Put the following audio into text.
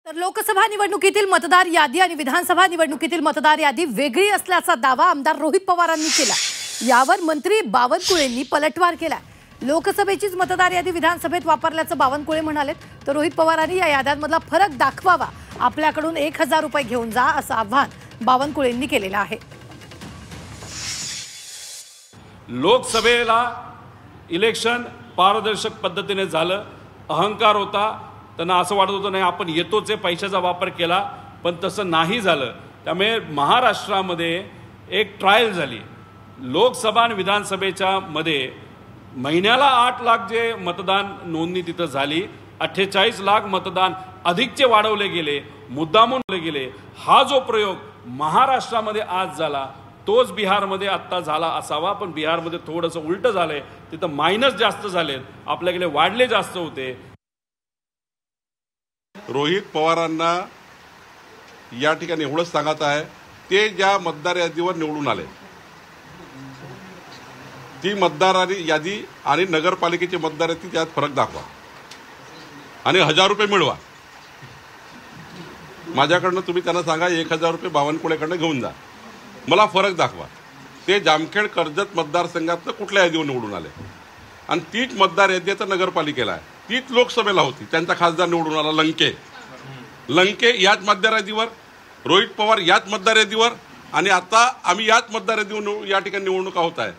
तर लोकसभा निवडणुकीतील मतदार यादी आणि विधानसभा निवडणुकीतील मतदार यादी वेगळी असल्याचा दावा आमदार रोहित पवारांनी केला। यावर मंत्री बावनकुळेंनी पलटवार केला। लोकसभेचीच मतदार यादी विधानसभेत वापरल्याचं बावनकुळे म्हणाले। तर रोहित पवारांनी या याद्यांमधला फरक दाखवावा, आपल्याकडून 1000 रुपये घेऊन जा असं आव्हान बावनकुळेंनी केलेलं आहे। लोकसभेला इलेक्शन पारदर्शक पद्धतीने झालं, अहंकार होता, त्यांना असं वाटत होतं नाही आपण येतोच आहे, पैशाचा वापर केला, पण तसं नाही झालं। त्यामुळे महाराष्ट्रामध्ये एक ट्रायल झाली। लोकसभा आणि विधानसभेच्या मध्ये महिन्याला 8 लाख जे मतदान नोंदणी तिथं झाली, 48 लाख मतदान अधिकचे वाढवले गेले, मुद्दामून गेले। हा जो प्रयोग महाराष्ट्रामध्ये आज झाला तोच बिहारमध्ये आत्ता झाला असावा, पण बिहारमध्ये थोडंसं उलटं झालंय, तिथं मायनस जास्त झालेत, आपल्याकडे वाढले जास्त होते। रोहित पवारांना या ठिकाणी एवढंच सांगत आहे, ते ज्या मतदार यादीवर निवडून आले ती मतदार यादी आणि नगरपालिकेची मतदार यादी त्यात फरक दाखवा आणि 1000 रुपये मिळवा। माझ्याकडनं तुम्ही त्यांना सांगा 1000 रुपये बावनकुळेकडनं घेऊन जा, मला फरक दाखवा। ते जामखेड कर्जत मतदारसंघातनं कुठल्या यादीवर निवडून आले आणि तीच मतदार यादी आता नगरपालिकेला आहे, तीच लोकसभेला होती, त्यांचा खासदार निवडून आला लंके याच मतदार यादीवर, रोहित पवार याच मतदार यादीवर, आणि आता आम्ही याच मतदार यादीवर या ठिकाणी निवडणुका होत आहे।